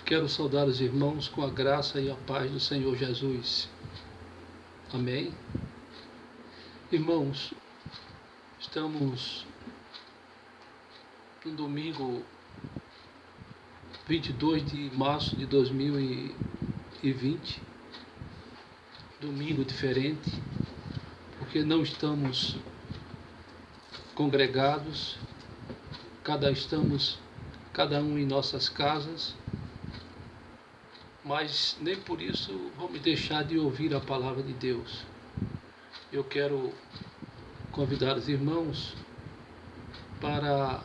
Quero saudar os irmãos com a graça e a paz do Senhor Jesus. Amém? Irmãos, estamos no domingo 22 de março de 2020, domingo diferente, porque não estamos congregados, estamos cada um em nossas casas, mas nem por isso vamos deixar de ouvir a palavra de Deus. Eu quero convidar os irmãos para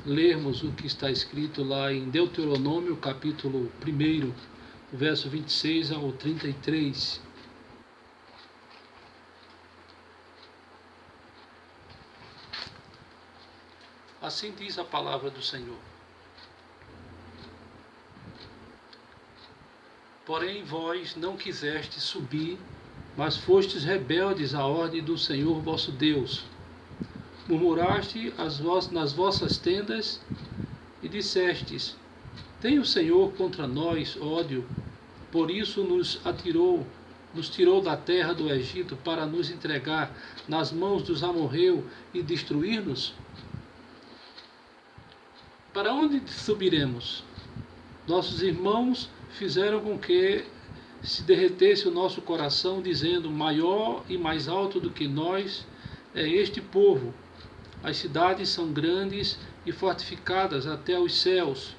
lermos o que está escrito lá em Deuteronômio, capítulo 1, verso 26 ao 33. Assim diz a palavra do Senhor. Porém vós não quisestes subir, mas fostes rebeldes à ordem do Senhor vosso Deus. Murmuraste nas vossas tendas e dissestes: tem o Senhor contra nós ódio, por isso nos tirou da terra do Egito para nos entregar nas mãos dos amorreus e destruir-nos? Para onde subiremos? Nossos irmãos fizeram com que se derretesse o nosso coração, dizendo: maior e mais alto do que nós é este povo. As cidades são grandes e fortificadas até os céus.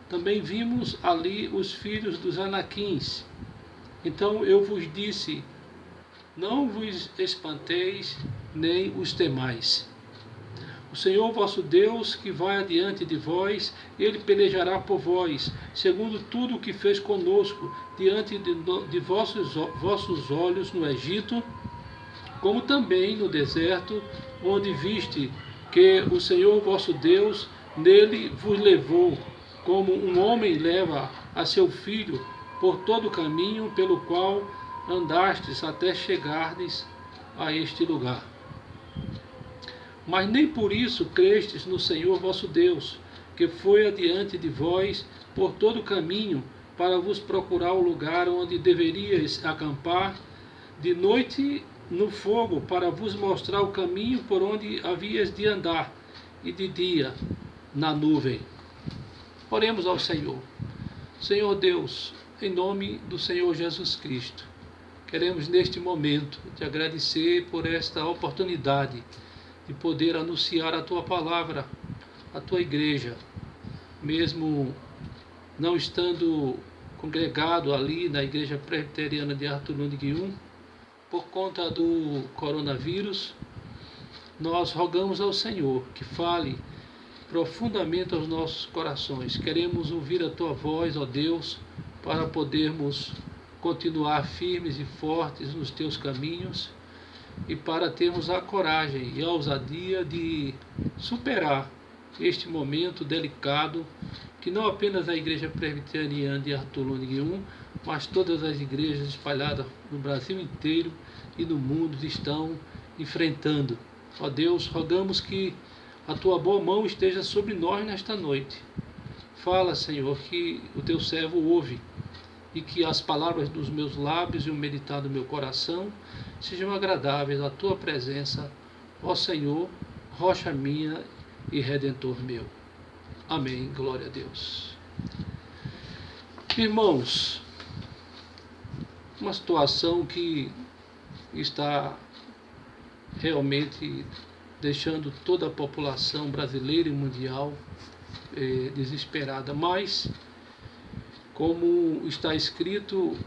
Também vimos ali os filhos dos Anaquins. Então eu vos disse: não vos espanteis, nem os temais. O Senhor vosso Deus, que vai adiante de vós, ele pelejará por vós, segundo tudo o que fez conosco, diante de vossos olhos no Egito, como também no deserto, onde viste que o Senhor vosso Deus nele vos levou, como um homem leva a seu filho, por todo o caminho pelo qual andastes até chegardes a este lugar. Mas nem por isso crestes no Senhor vosso Deus, que foi adiante de vós por todo o caminho, para vos procurar o lugar onde deveríeis acampar, de noite no fogo, para vos mostrar o caminho por onde havíeis de andar, e de dia na nuvem. Oremos ao Senhor. Senhor Deus, em nome do Senhor Jesus Cristo, queremos neste momento te agradecer por esta oportunidade de poder anunciar a tua palavra, a tua igreja, mesmo não estando congregado ali na igreja presbiteriana de Arthur Lundgren 1, por conta do coronavírus. Nós rogamos ao Senhor que fale profundamente aos nossos corações. Queremos ouvir a tua voz, ó Deus, para podermos continuar firmes e fortes nos teus caminhos, e para termos a coragem e a ousadia de superar este momento delicado que não apenas a Igreja Presbiteriana de Arthur Lundgren 1, mas todas as igrejas espalhadas no Brasil inteiro e no mundo estão enfrentando. Ó Deus, rogamos que a tua boa mão esteja sobre nós nesta noite. Fala, Senhor, que o teu servo ouve, e que as palavras dos meus lábios e o meditar do meu coração sejam agradáveis à tua presença, ó Senhor, rocha minha e redentor meu. Amém. Glória a Deus. Irmãos, uma situação que está realmente deixando toda a população brasileira e mundial desesperada, mas como está escrito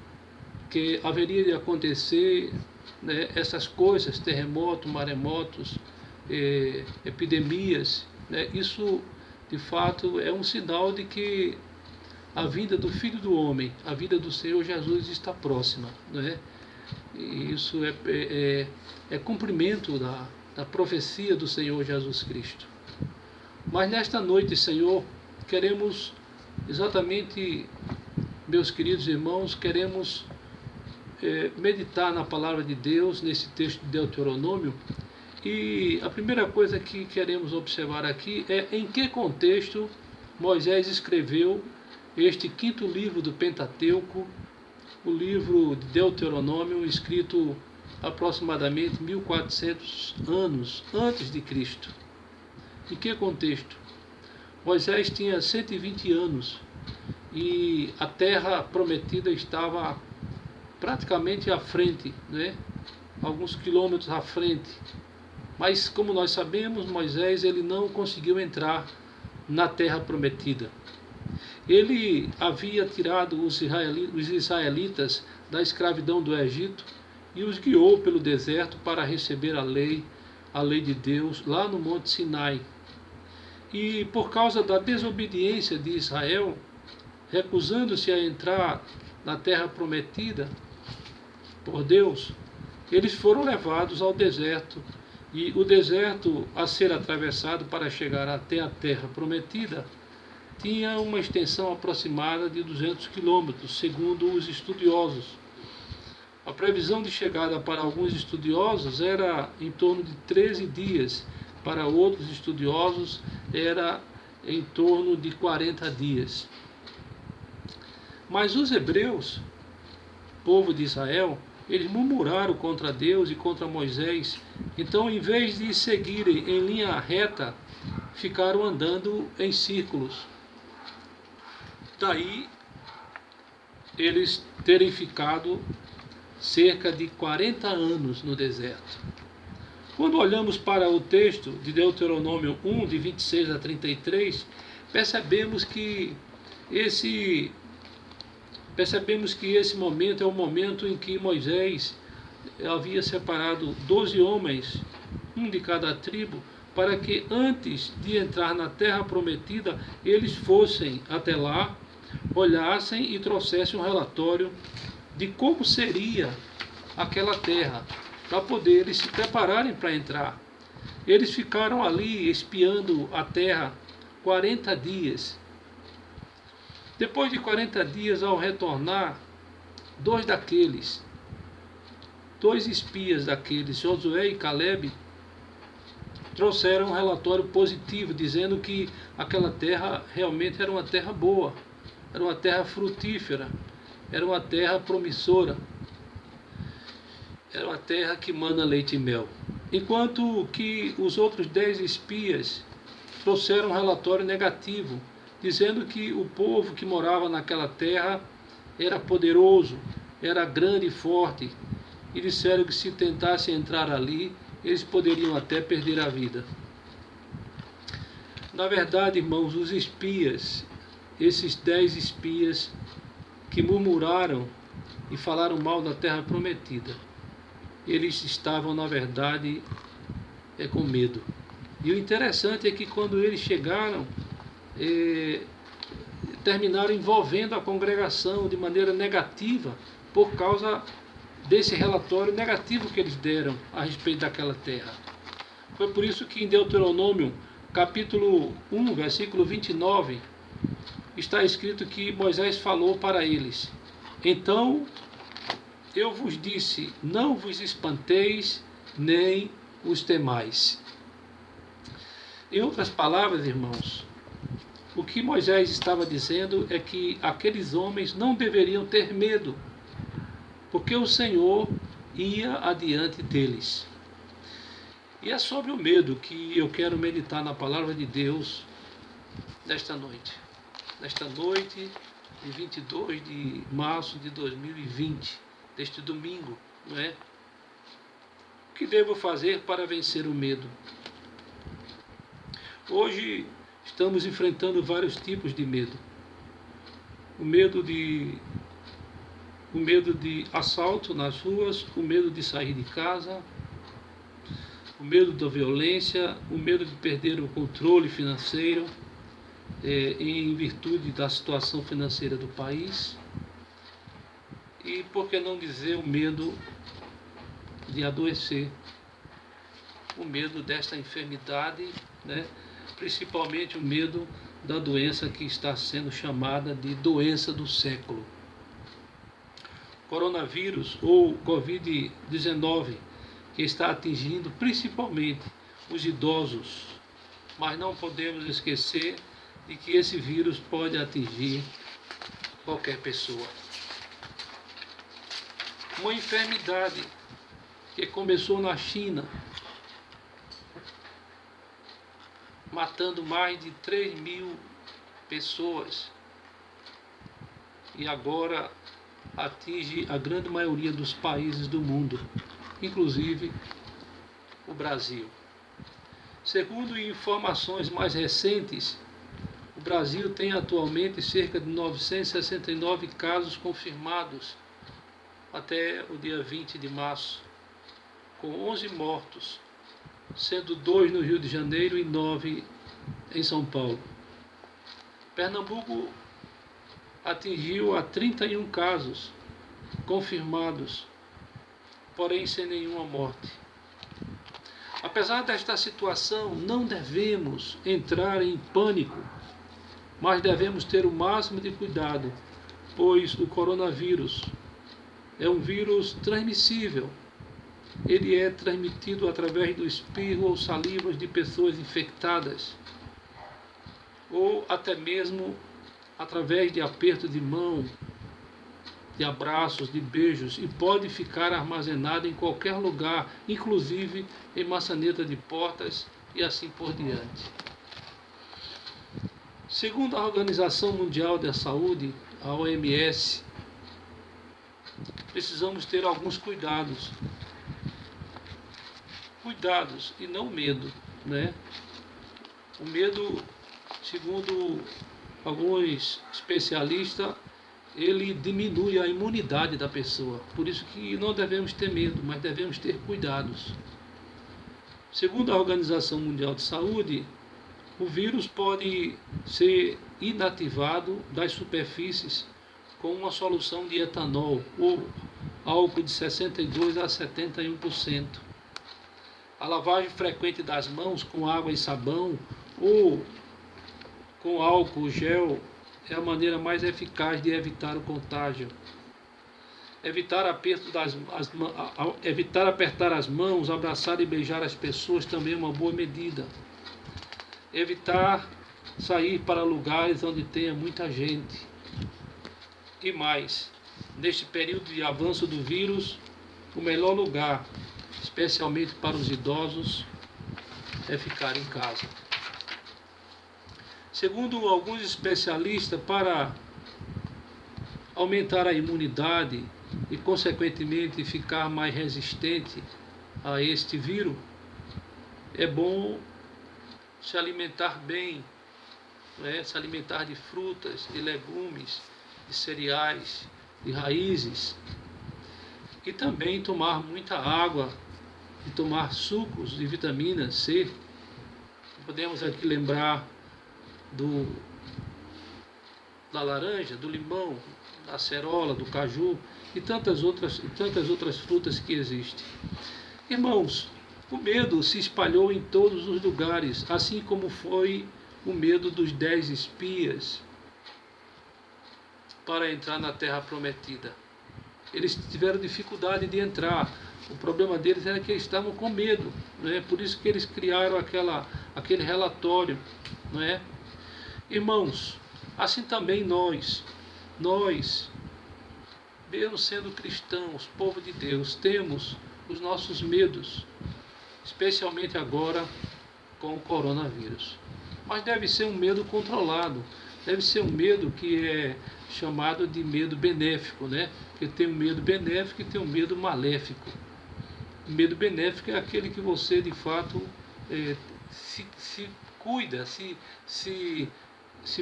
que haveria de acontecer, né, essas coisas, terremotos, maremotos, epidemias, né, isso de fato é um sinal de que a vinda do Filho do Homem, a vinda do Senhor Jesus está próxima, né? E isso é cumprimento da profecia do Senhor Jesus Cristo. Mas nesta noite, Senhor, queremos exatamente, meus queridos irmãos, queremos meditar na palavra de Deus, nesse texto de Deuteronômio, e a primeira coisa que queremos observar aqui é em que contexto Moisés escreveu este quinto livro do Pentateuco, o livro de Deuteronômio, escrito aproximadamente 1400 anos antes de Cristo. Em que contexto? Moisés tinha 120 anos e a terra prometida estava praticamente à frente, né? Alguns quilômetros à frente. Mas, como nós sabemos, Moisés ele não conseguiu entrar na terra prometida. Ele havia tirado os israelitas da escravidão do Egito e os guiou pelo deserto para receber a lei de Deus, lá no Monte Sinai. E por causa da desobediência de Israel, recusando-se a entrar na terra prometida por Deus, eles foram levados ao deserto. E o deserto a ser atravessado para chegar até a terra prometida tinha uma extensão aproximada de 200 quilômetros, segundo os estudiosos. A previsão de chegada para alguns estudiosos era em torno de 13 dias, para outros estudiosos era em torno de 40 dias. Mas os hebreus, povo de Israel, eles murmuraram contra Deus e contra Moisés. Então, em vez de seguirem em linha reta, ficaram andando em círculos. Daí, eles terem ficado cerca de 40 anos no deserto. Quando olhamos para o texto de Deuteronômio 1, de 26 a 33, percebemos que esse momento é o momento em que Moisés havia separado 12 homens, um de cada tribo, para que antes de entrar na terra prometida, eles fossem até lá, olhassem e trouxessem um relatório de como seria aquela terra, para poder eles se prepararem para entrar. Eles ficaram ali espiando a terra 40 dias. Depois de 40 dias, ao retornar, dois espias daqueles, Josué e Caleb, trouxeram um relatório positivo, dizendo que aquela terra realmente era uma terra boa, era uma terra frutífera, era uma terra promissora, era uma terra que mana leite e mel. Enquanto que os outros 10 espias trouxeram um relatório negativo, dizendo que o povo que morava naquela terra era poderoso, era grande e forte, e disseram que se tentassem entrar ali, eles poderiam até perder a vida. Na verdade, irmãos, os espias, esses 10 espias que murmuraram e falaram mal da terra prometida, eles estavam, na verdade, com medo. E o interessante é que quando eles chegaram, terminaram envolvendo a congregação de maneira negativa por causa desse relatório negativo que eles deram a respeito daquela terra. Foi por isso que em Deuteronômio, capítulo 1, versículo 29, está escrito que Moisés falou para eles: então eu vos disse, não vos espanteis, nem os temais. Em outras palavras, irmãos, o que Moisés estava dizendo é que aqueles homens não deveriam ter medo, porque o Senhor ia adiante deles. E é sobre o medo que eu quero meditar na palavra de Deus nesta noite. Nesta noite de 22 de março de 2020, deste domingo, não é? O que devo fazer para vencer o medo? Hoje estamos enfrentando vários tipos de medo. O medo de assalto nas ruas, o medo de sair de casa, o medo da violência, o medo de perder o controle financeiro em virtude da situação financeira do país. E por que não dizer o medo de adoecer, o medo desta enfermidade, né? Principalmente o medo da doença que está sendo chamada de doença do século. Coronavírus ou Covid-19, que está atingindo principalmente os idosos, mas não podemos esquecer de que esse vírus pode atingir qualquer pessoa. Uma enfermidade que começou na China, matando mais de 3.000 pessoas, e agora atinge a grande maioria dos países do mundo, inclusive o Brasil. Segundo informações mais recentes, o Brasil tem atualmente cerca de 969 casos confirmados até o dia 20 de março, com 11 mortos, sendo 2 no Rio de Janeiro e 9 em São Paulo. Pernambuco atingiu a 31 casos confirmados, porém sem nenhuma morte. Apesar desta situação, não devemos entrar em pânico, mas devemos ter o máximo de cuidado, pois o coronavírus é um vírus transmissível. Ele é transmitido através do espirro ou salivas de pessoas infectadas, ou até mesmo através de aperto de mão, de abraços, de beijos, e pode ficar armazenado em qualquer lugar, inclusive em maçaneta de portas e assim por diante. Segundo a Organização Mundial da Saúde, a OMS, precisamos ter alguns cuidados. Cuidados e não medo, né? O medo, segundo alguns especialistas, ele diminui a imunidade da pessoa. Por isso que não devemos ter medo, mas devemos ter cuidados. Segundo a Organização Mundial de Saúde, o vírus pode ser inativado das superfícies com uma solução de etanol ou álcool de 62% a 71%. A lavagem frequente das mãos com água e sabão ou com álcool gel é a maneira mais eficaz de evitar o contágio. Evitar apertar as mãos, abraçar e beijar as pessoas também é uma boa medida. Evitar sair para lugares onde tenha muita gente. E mais, neste período de avanço do vírus, o melhor lugar, especialmente para os idosos, é ficar em casa. Segundo alguns especialistas, para aumentar a imunidade e, consequentemente, ficar mais resistente a este vírus, é bom se alimentar bem, né? Se alimentar de frutas, de legumes, de cereais, de raízes, e também tomar muita água e tomar sucos de vitamina C. Podemos aqui lembrar da laranja, do limão, da acerola, do caju e tantas outras frutas que existem. Irmãos, o medo se espalhou em todos os lugares, assim como foi o medo dos 10 espias para entrar na Terra Prometida. Eles tiveram dificuldade de entrar. O problema deles era que eles estavam com medo, né? Por isso que eles criaram aquele relatório, não é? Irmãos, assim também nós, mesmo sendo cristãos, povo de Deus, temos os nossos medos, especialmente agora com o coronavírus. Mas deve ser um medo controlado, deve ser um medo que é chamado de medo benéfico, né? Porque tem um medo benéfico e tem um medo maléfico. O medo benéfico é aquele que você, de fato, se cuida, se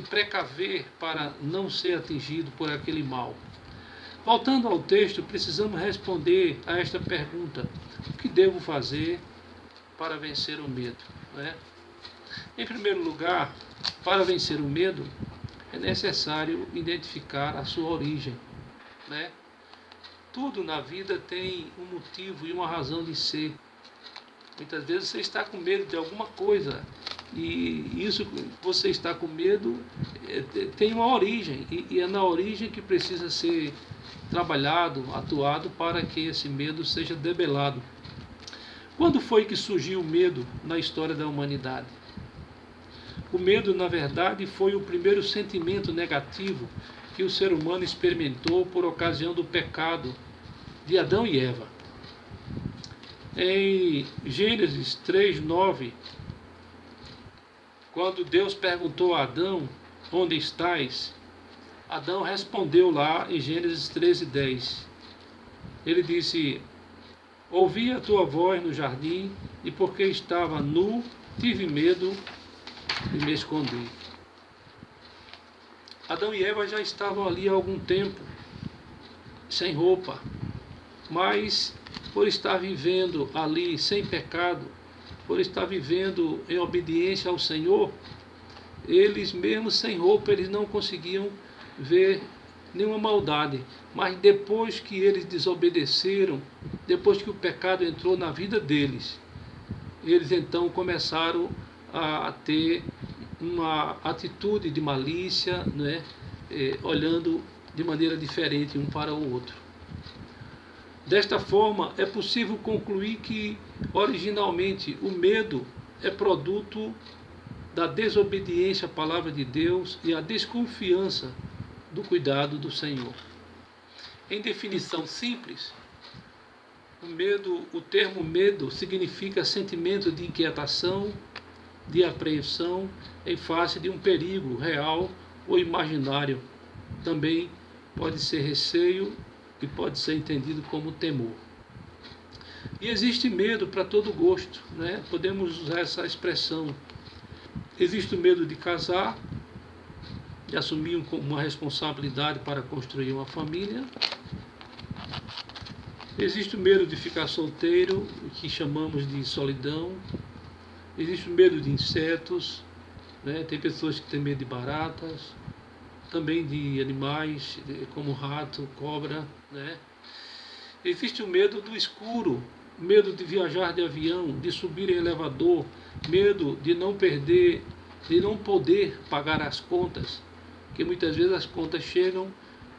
precaver para não ser atingido por aquele mal. Voltando ao texto, precisamos responder a esta pergunta: o que devo fazer para vencer o medo? Né? Em primeiro lugar, para vencer o medo, é necessário identificar a sua origem, né? Tudo na vida tem um motivo e uma razão de ser. Muitas vezes você está com medo de alguma coisa, e isso você está com medo tem uma origem, e é na origem que precisa ser trabalhado, atuado, para que esse medo seja debelado. Quando foi que surgiu o medo na história da humanidade? O medo, na verdade, foi o primeiro sentimento negativo que o ser humano experimentou por ocasião do pecado de Adão e Eva. Em Gênesis 3:9, quando Deus perguntou a Adão: onde estás? Adão respondeu lá em Gênesis 13:10. Ele disse: ouvi a tua voz no jardim, e porque estava nu, tive medo e me escondi. Adão e Eva já estavam ali há algum tempo, sem roupa, mas por estar vivendo ali sem pecado, por estar vivendo em obediência ao Senhor, eles mesmo sem roupa, eles não conseguiam ver nenhuma maldade. Mas depois que eles desobedeceram, depois que o pecado entrou na vida deles, eles então começaram a ter uma atitude de malícia, né? Olhando de maneira diferente um para o outro. Desta forma, é possível concluir que, originalmente, o medo é produto da desobediência à palavra de Deus e a desconfiança do cuidado do Senhor. Em definição simples, o termo medo significa sentimento de inquietação, de apreensão em face de um perigo real ou imaginário. Também pode ser receio e pode ser entendido como temor. E existe medo para todo gosto, né? Podemos usar essa expressão. Existe o medo de casar, de assumir uma responsabilidade para construir uma família. Existe o medo de ficar solteiro, o que chamamos de solidão. Existe o medo de insetos, né? Tem pessoas que têm medo de baratas, também de animais como rato, cobra, né? Existe o medo do escuro, medo de viajar de avião, de subir em elevador, medo de não poder pagar as contas, que muitas vezes as contas chegam,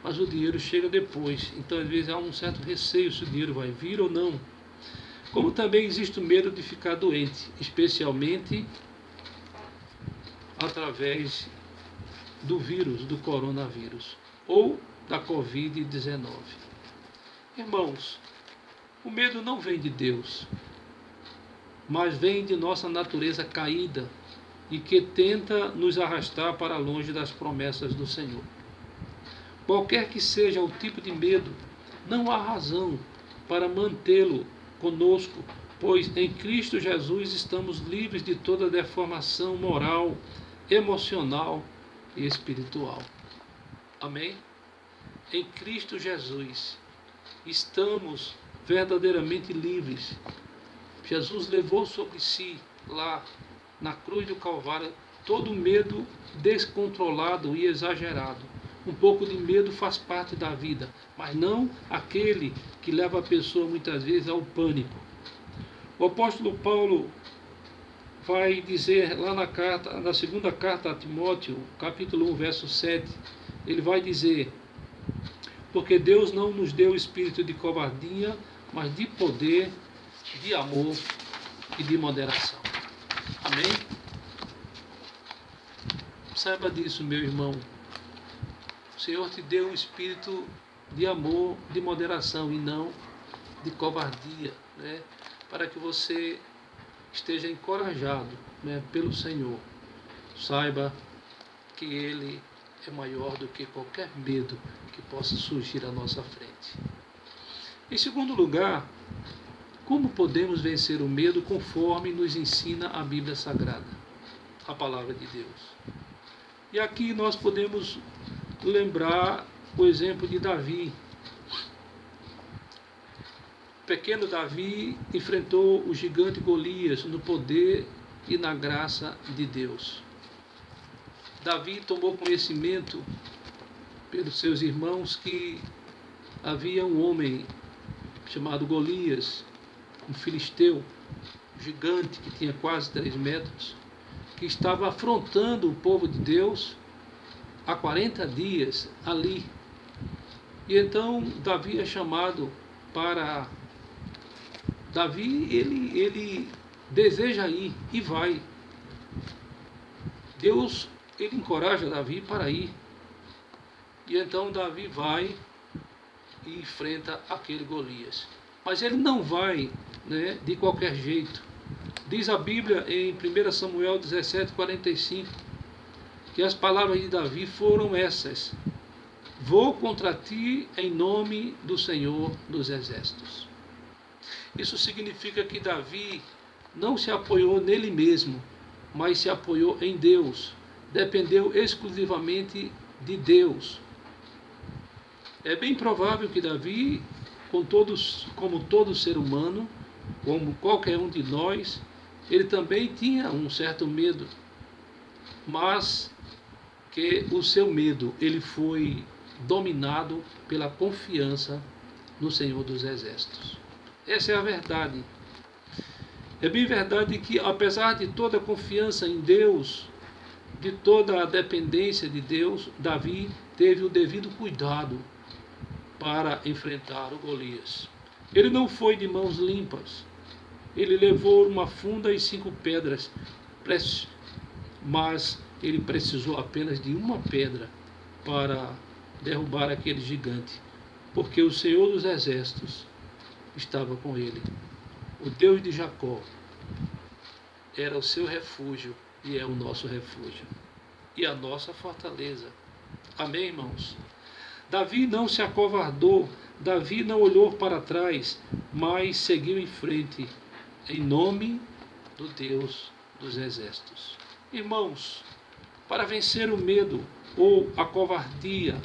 mas o dinheiro chega depois. Então, às vezes, há um certo receio se o dinheiro vai vir ou não. Como também existe o medo de ficar doente, especialmente através do vírus, do coronavírus, ou da Covid-19. Irmãos, o medo não vem de Deus, mas vem de nossa natureza caída e que tenta nos arrastar para longe das promessas do Senhor. Qualquer que seja o tipo de medo, não há razão para mantê-lo conosco, pois em Cristo Jesus estamos livres de toda deformação moral, emocional e espiritual. Amém? Em Cristo Jesus estamos verdadeiramente livres. Jesus levou sobre si, lá na cruz do Calvário, todo medo descontrolado e exagerado. Um pouco de medo faz parte da vida, mas não aquele que leva a pessoa muitas vezes ao pânico. O apóstolo Paulo vai dizer lá na segunda carta a Timóteo, capítulo 1, verso 7, ele vai dizer: porque Deus não nos deu espírito de covardia, mas de poder, de amor e de moderação. Amém? Saiba disso, meu irmão. O Senhor te deu um espírito de amor, de moderação e não de covardia, né? Para que você esteja encorajado, né, pelo Senhor. Saiba que Ele é maior do que qualquer medo que possa surgir à nossa frente. Em segundo lugar, como podemos vencer o medo conforme nos ensina a Bíblia Sagrada, a Palavra de Deus? E aqui nós podemos lembrar o exemplo de Davi. O pequeno Davi enfrentou o gigante Golias no poder e na graça de Deus. Davi tomou conhecimento pelos seus irmãos que havia um homem chamado Golias, um filisteu, gigante que tinha quase 3 metros, que estava afrontando o povo de Deus há 40 dias ali. E então Davi é chamado para... Davi, ele deseja ir e vai. Deus, ele encoraja Davi para ir. E então Davi vai e enfrenta aquele Golias. Mas ele não vai, né, de qualquer jeito. Diz a Bíblia em 1 Samuel 17:45 que as palavras de Davi foram essas: vou contra ti em nome do Senhor dos Exércitos. Isso significa que Davi não se apoiou nele mesmo, mas se apoiou em Deus, dependeu exclusivamente de Deus. É bem provável que Davi, como todo ser humano, como qualquer um de nós, ele também tinha um certo medo, mas que o seu medo ele foi dominado pela confiança no Senhor dos Exércitos. Essa é a verdade. É bem verdade que, apesar de toda a confiança em Deus, de toda a dependência de Deus, Davi teve o devido cuidado para enfrentar o Golias. Ele não foi de mãos limpas. Ele levou uma funda e 5 pedras, mas ele precisou apenas de uma pedra para derrubar aquele gigante, porque o Senhor dos Exércitos estava com ele. O Deus de Jacó era o seu refúgio e é o nosso refúgio e a nossa fortaleza. Amém, irmãos? Davi não se acovardou, Davi não olhou para trás, mas seguiu em frente, em nome do Deus dos Exércitos. Irmãos, para vencer o medo ou a covardia,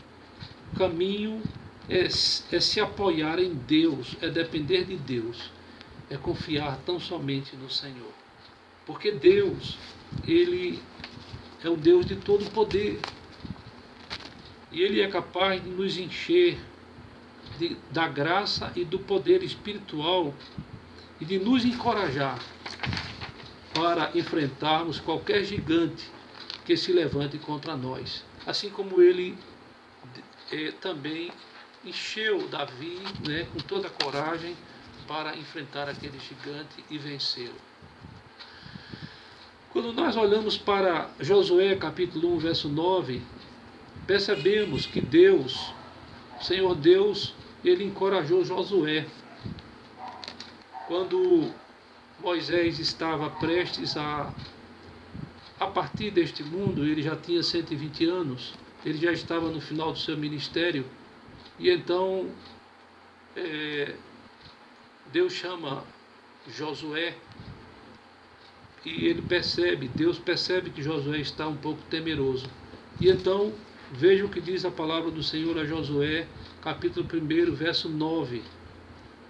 o caminho é se apoiar em Deus, é depender de Deus, é confiar tão somente no Senhor. Porque Deus, Ele é o Deus de todo poder. E Ele é capaz de nos encher da graça e do poder espiritual e de nos encorajar para enfrentarmos qualquer gigante que se levante contra nós. Assim como Ele também encheu Davi, né, com toda a coragem para enfrentar aquele gigante e vencê-lo. Quando nós olhamos para Josué capítulo 1, verso 9, percebemos que Deus, o Senhor Deus, ele encorajou Josué. Quando Moisés estava prestes a partir deste mundo, ele já tinha 120 anos, ele já estava no final do seu ministério, e então Deus chama Josué, e Deus percebe que Josué está um pouco temeroso. E então, veja o que diz a palavra do Senhor a Josué, capítulo 1, verso 9.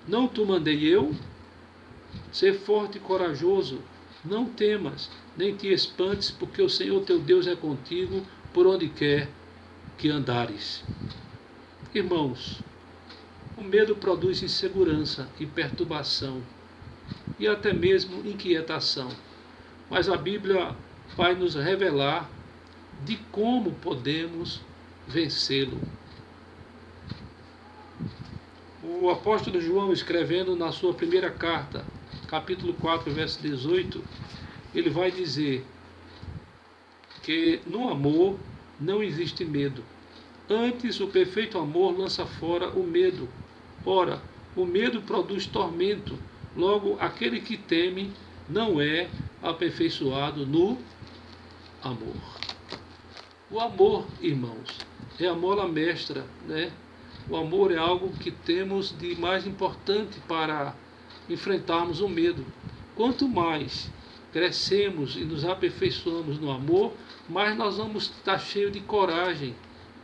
Não te mandei eu? Ser forte e corajoso, não temas, nem te espantes, porque o Senhor teu Deus é contigo por onde quer que andares. Irmãos, o medo produz insegurança e perturbação, e até mesmo inquietação. Mas a Bíblia vai nos revelar de como podemos vencê-lo. O apóstolo João, escrevendo na sua primeira carta, capítulo 4, verso 18, ele vai dizer que no amor não existe medo. Antes, o perfeito amor lança fora o medo. Ora, o medo produz tormento. Logo, aquele que teme não é aperfeiçoado no amor. O amor, irmãos, é a mola mestra, né? O amor é algo que temos de mais importante para enfrentarmos o medo. Quanto mais crescemos e nos aperfeiçoamos no amor, mais nós vamos estar cheios de coragem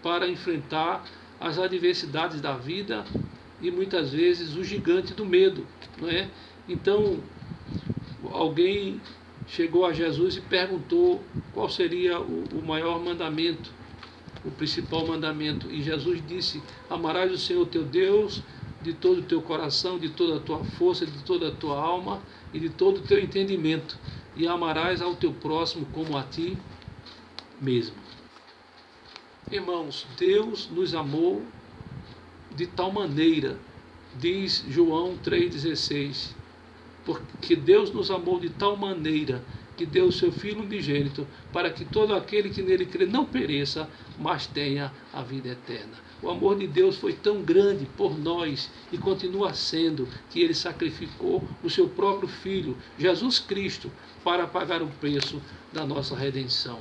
para enfrentar as adversidades da vida e muitas vezes o gigante do medo, não é? Então, alguém chegou a Jesus e perguntou qual seria o maior mandamento, o principal mandamento. E Jesus disse: amarás o Senhor teu Deus de todo o teu coração, de toda a tua força, de toda a tua alma e de todo o teu entendimento. E amarás ao teu próximo como a ti mesmo. Irmãos, Deus nos amou de tal maneira, diz João 3,16, porque Deus nos amou de tal maneira que deu o seu Filho unigênito, para que todo aquele que nele crê não pereça, mas tenha a vida eterna. O amor de Deus foi tão grande por nós e continua sendo, que ele sacrificou o seu próprio Filho, Jesus Cristo, para pagar o preço da nossa redenção.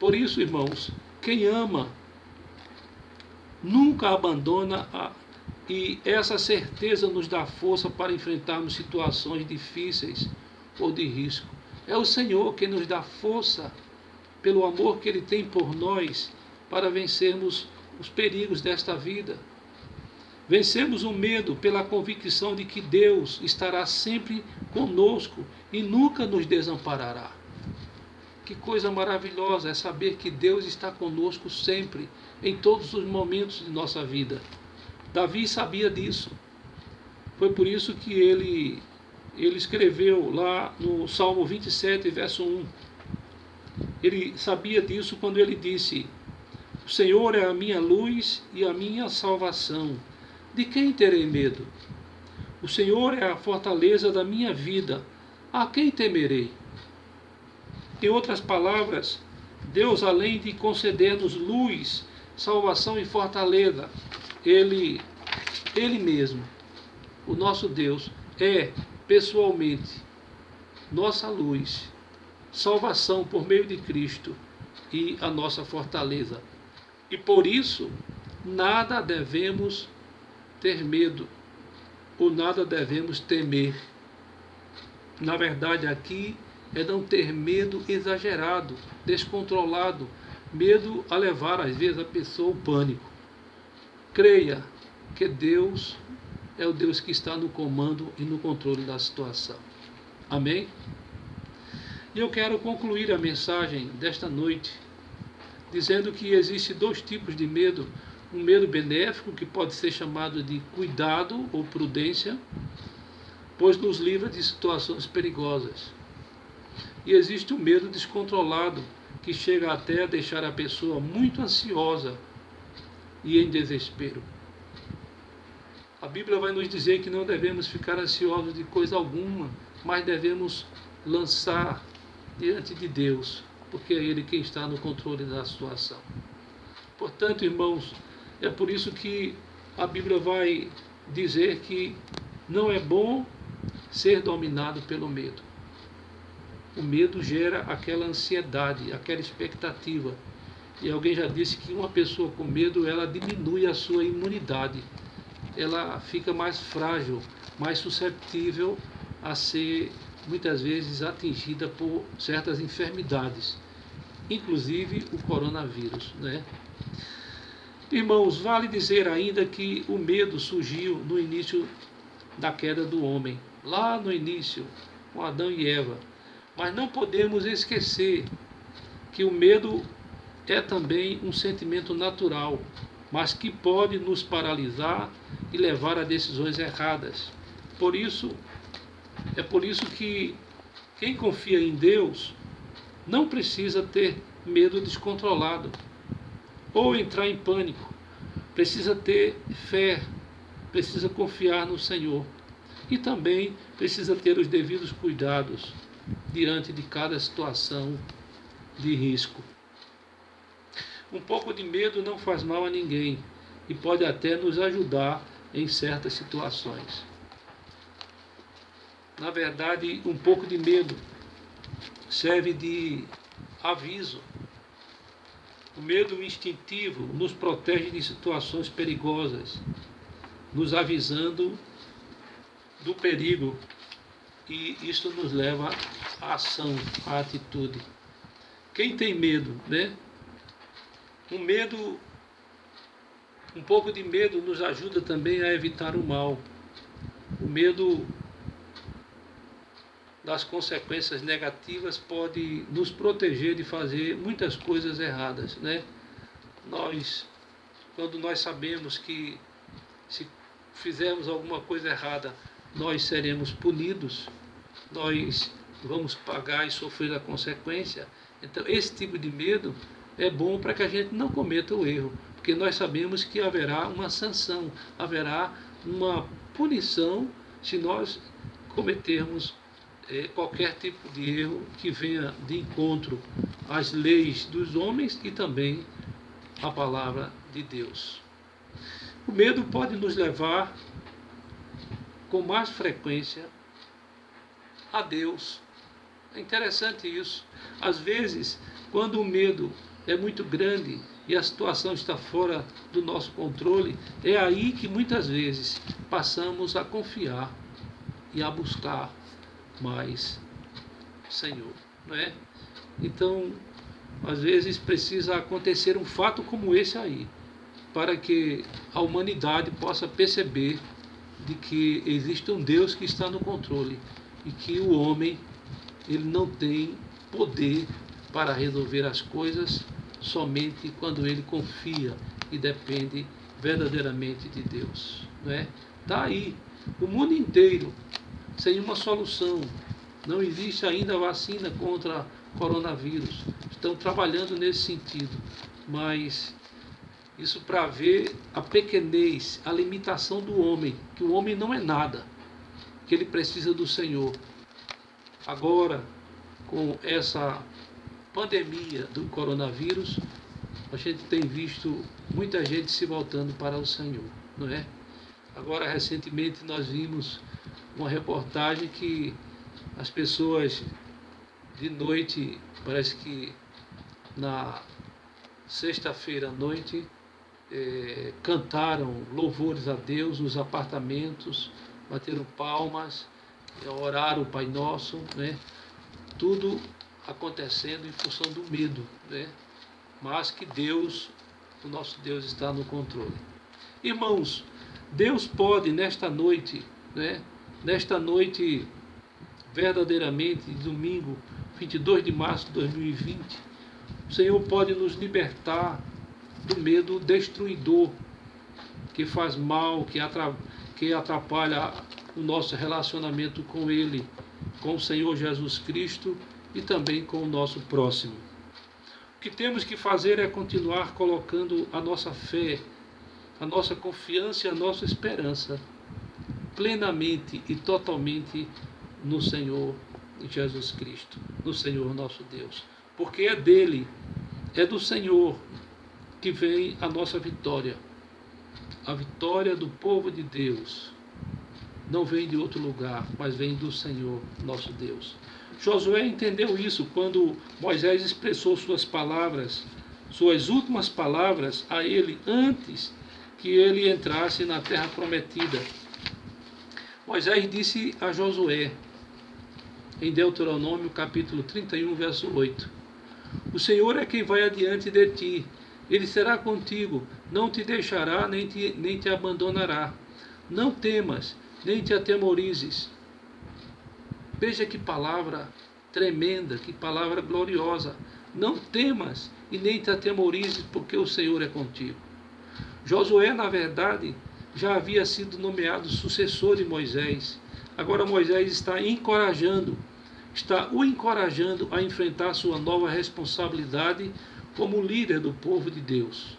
Por isso, irmãos, quem ama nunca abandona e essa certeza nos dá força para enfrentarmos situações difíceis ou de risco. É o Senhor que nos dá força pelo amor que Ele tem por nós para vencermos os perigos desta vida. Vencemos o medo pela convicção de que Deus estará sempre conosco e nunca nos desamparará. Que coisa maravilhosa é saber que Deus está conosco sempre, em todos os momentos de nossa vida. Davi sabia disso. Foi por isso que ele escreveu lá no Salmo 27, verso 1. Ele sabia disso quando ele disse: o Senhor é a minha luz e a minha salvação. De quem terei medo? O Senhor é a fortaleza da minha vida. A quem temerei? Em outras palavras, Deus, além de conceder-nos luz, salvação e fortaleza, Ele mesmo, o nosso Deus, é pessoalmente nossa luz, salvação por meio de Cristo e a nossa fortaleza. E por isso, nada devemos ter medo, ou nada devemos temer. Na verdade, aqui é não ter medo exagerado, descontrolado, medo a levar, às vezes, a pessoa ao pânico. Creia que Deus é o Deus que está no comando e no controle da situação. Amém? E eu quero concluir a mensagem desta noite dizendo que existe dois tipos de medo. Um medo benéfico, que pode ser chamado de cuidado ou prudência, pois nos livra de situações perigosas. E existe o medo descontrolado, que chega até a deixar a pessoa muito ansiosa e em desespero. A Bíblia vai nos dizer que não devemos ficar ansiosos de coisa alguma, mas devemos lançar diante de Deus, porque é Ele quem está no controle da situação. Portanto, irmãos, é por isso que a Bíblia vai dizer que não é bom ser dominado pelo medo. O medo gera aquela ansiedade, aquela expectativa. E alguém já disse que uma pessoa com medo, ela diminui a sua imunidade. Ela fica mais frágil, mais susceptível a ser, muitas vezes, atingida por certas enfermidades, inclusive o coronavírus, né? Irmãos, vale dizer ainda que o medo surgiu no início da queda do homem, lá no início, com Adão e Eva. Mas não podemos esquecer que o medo é também um sentimento natural, mas que pode nos paralisar e levar a decisões erradas. Por isso que quem confia em Deus não precisa ter medo descontrolado ou entrar em pânico. Precisa ter fé, precisa confiar no Senhor e também precisa ter os devidos cuidados diante de cada situação de risco. Um pouco de medo não faz mal a ninguém e pode até nos ajudar em certas situações. Na verdade, um pouco de medo serve de aviso. O medo instintivo nos protege de situações perigosas, nos avisando do perigo, e isso nos leva à ação, à atitude. Quem tem medo, né? Um pouco de medo nos ajuda também a evitar o mal. O medo das consequências negativas pode nos proteger de fazer muitas coisas erradas, né? Quando nós sabemos que se fizermos alguma coisa errada, nós seremos punidos, nós vamos pagar e sofrer a consequência. Então, esse tipo de medo é bom para que a gente não cometa o erro, porque nós sabemos que haverá uma sanção, haverá uma punição se nós cometermos qualquer tipo de erro que venha de encontro às leis dos homens e também à palavra de Deus. O medo pode nos levar com mais frequência a Deus. É interessante isso. Às vezes, quando o medo é muito grande e a situação está fora do nosso controle, é aí que muitas vezes passamos a confiar e a buscar mais Senhor, não é? Então, às vezes precisa acontecer um fato como esse aí, para que a humanidade possa perceber de que existe um Deus que está no controle e que o homem ele não tem poder para resolver as coisas somente quando ele confia e depende verdadeiramente de Deus, não é? Está aí o mundo inteiro sem uma solução. Não existe ainda vacina contra coronavírus. Estão trabalhando nesse sentido, mas isso para ver a pequenez, a limitação do homem, que o homem não é nada, que ele precisa do Senhor. Agora, com essa pandemia do coronavírus, a gente tem visto muita gente se voltando para o Senhor, não é? Agora, recentemente, nós vimos uma reportagem que as pessoas de noite, parece que na sexta-feira à noite, cantaram louvores a Deus nos apartamentos, bateram palmas, oraram o Pai Nosso, né? Tudo acontecendo em função do medo, né? Mas que Deus, o nosso Deus, está no controle. Irmãos, Deus pode nesta noite, né? Nesta noite, verdadeiramente, domingo, 22 de março de 2020, o Senhor pode nos libertar do medo destruidor que faz mal, que atrapalha o nosso relacionamento com Ele, com o Senhor Jesus Cristo e também com o nosso próximo. O que temos que fazer é continuar colocando a nossa fé, a nossa confiança e a nossa esperança plenamente e totalmente no Senhor Jesus Cristo, no Senhor nosso Deus. Porque é dele, é do Senhor que vem a nossa vitória. A vitória do povo de Deus não vem de outro lugar, mas vem do Senhor nosso Deus. Josué entendeu isso quando Moisés expressou suas palavras, suas últimas palavras a ele antes que ele entrasse na terra prometida. Moisés disse a Josué, em Deuteronômio capítulo 31, verso 8: O Senhor é quem vai adiante de ti, Ele será contigo, não te deixará nem te abandonará. Não temas, nem te atemorizes. Veja que palavra tremenda, que palavra gloriosa. Não temas e nem te atemorizes, porque o Senhor é contigo. Josué, na verdade, já havia sido nomeado sucessor de Moisés. Agora Moisés está o encorajando a enfrentar sua nova responsabilidade como líder do povo de Deus,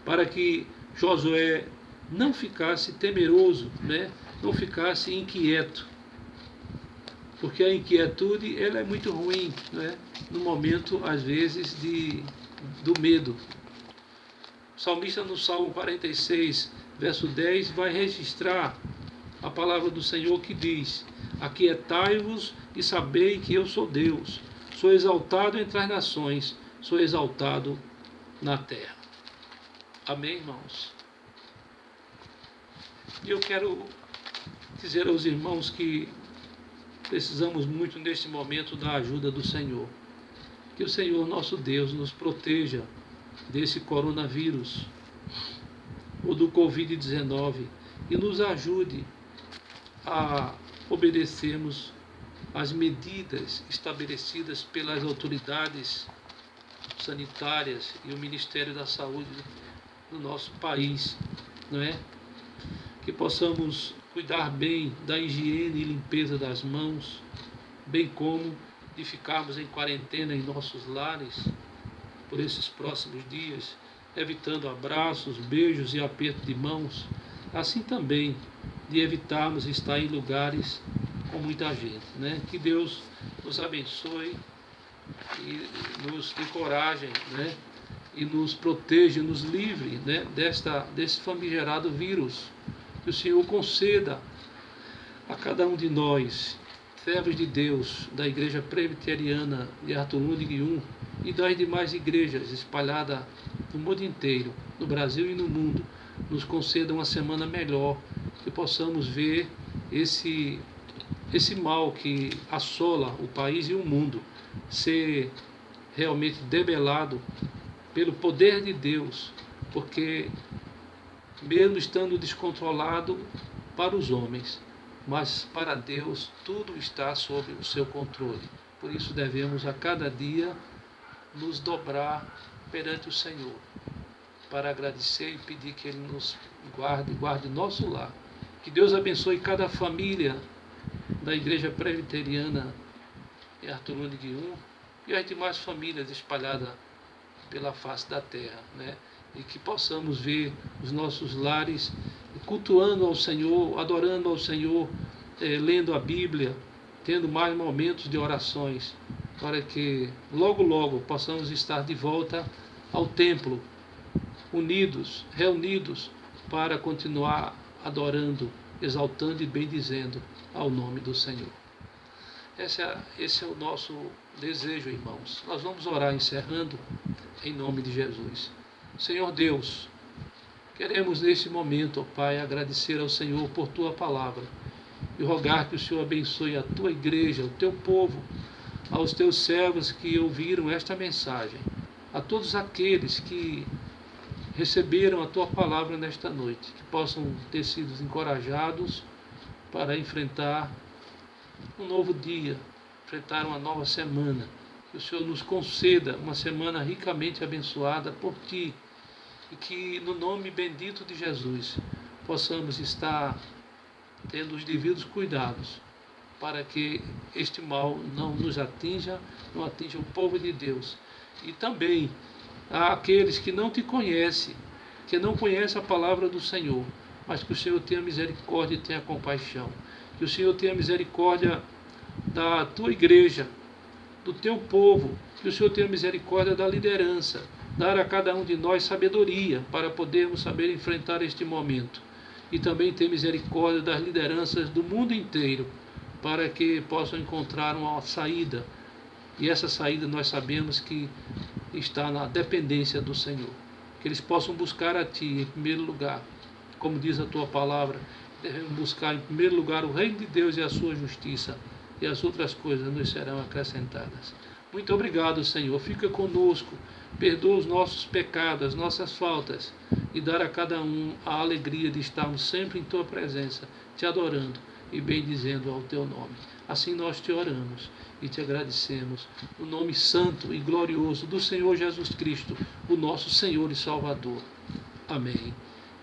para que Josué não ficasse temeroso, né? Não ficasse inquieto, porque a inquietude ela é muito ruim, né? No momento, às vezes, do medo. O salmista no Salmo 46, verso 10, vai registrar a palavra do Senhor que diz: Aquietai-vos e sabei que eu sou Deus, sou exaltado entre as nações, sou exaltado na terra. Amém, irmãos? E eu quero dizer aos irmãos que precisamos muito neste momento da ajuda do Senhor. Que o Senhor nosso Deus nos proteja desse coronavírus ou do Covid-19 e nos ajude a obedecermos às medidas estabelecidas pelas autoridades sanitárias e o Ministério da Saúde do nosso país, não é? Que possamos cuidar bem da higiene e limpeza das mãos, bem como de ficarmos em quarentena em nossos lares por esses próximos dias, evitando abraços, beijos e aperto de mãos, assim também de evitarmos estar em lugares com muita gente, né? Que Deus nos abençoe e nos encoraje, né? E nos proteja, nos livre, né? Desse famigerado vírus. Que o Senhor conceda a cada um de nós, servos de Deus, da Igreja Presbiteriana de Arthur Lundgren I e das demais igrejas espalhadas no mundo inteiro, no Brasil e no mundo, nos conceda uma semana melhor, que possamos ver esse mal que assola o país e o mundo ser realmente debelado pelo poder de Deus, porque mesmo estando descontrolado para os homens, mas para Deus tudo está sob o seu controle. Por isso devemos a cada dia nos dobrar perante o Senhor, para agradecer e pedir que Ele nos guarde nosso lar. Que Deus abençoe cada família da Igreja Presbiteriana em Arthur Lundgren I e as demais famílias espalhadas pela face da terra, né? E que possamos ver os nossos lares cultuando ao Senhor, adorando ao Senhor, lendo a Bíblia, tendo mais momentos de orações, para que logo, logo possamos estar de volta ao templo, unidos, reunidos, para continuar adorando, exaltando e bendizendo ao nome do Senhor. Esse é o nosso desejo, irmãos. Nós vamos orar encerrando em nome de Jesus. Senhor Deus, queremos neste momento, ó Pai, agradecer ao Senhor por Tua palavra e rogar que o Senhor abençoe a Tua igreja, o Teu povo, aos Teus servos que ouviram esta mensagem, a todos aqueles que receberam a Tua palavra nesta noite, que possam ter sido encorajados para enfrentar um novo dia, enfrentar uma nova semana. Que o Senhor nos conceda uma semana ricamente abençoada por Ti e que no nome bendito de Jesus possamos estar tendo os devidos cuidados para que este mal não nos atinja, não atinja o povo de Deus. E também há aqueles que não Te conhecem, que não conhecem a palavra do Senhor, mas que o Senhor tenha misericórdia e tenha compaixão. Que o Senhor tenha misericórdia da Tua igreja, do Teu povo, que o Senhor tenha misericórdia da liderança, dar a cada um de nós sabedoria para podermos saber enfrentar este momento. E também ter misericórdia das lideranças do mundo inteiro, para que possam encontrar uma saída. E essa saída nós sabemos que está na dependência do Senhor. Que eles possam buscar a Ti em primeiro lugar. Como diz a Tua palavra, devemos buscar em primeiro lugar o reino de Deus e a sua justiça, e as outras coisas nos serão acrescentadas. Muito obrigado, Senhor. Fica conosco, perdoa os nossos pecados, as nossas faltas, e dar a cada um a alegria de estarmos sempre em Tua presença, Te adorando e bendizendo ao Teu nome. Assim nós Te oramos e Te agradecemos, no nome santo e glorioso do Senhor Jesus Cristo, o nosso Senhor e Salvador. Amém.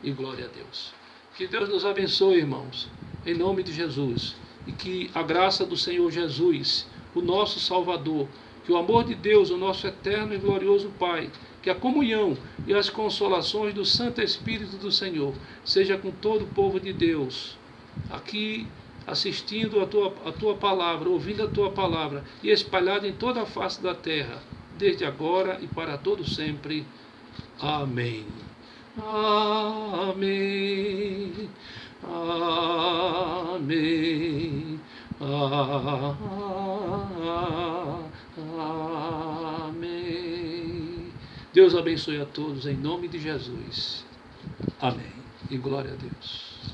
E glória a Deus. Que Deus nos abençoe, irmãos, em nome de Jesus. E que a graça do Senhor Jesus, o nosso Salvador, que o amor de Deus, o nosso eterno e glorioso Pai, que a comunhão e as consolações do Santo Espírito do Senhor seja com todo o povo de Deus, aqui assistindo a tua palavra, ouvindo a Tua palavra e espalhado em toda a face da terra, desde agora e para todo sempre. Amém. Amém. Amém. Amém. Deus abençoe a todos em nome de Jesus. Amém. E glória a Deus.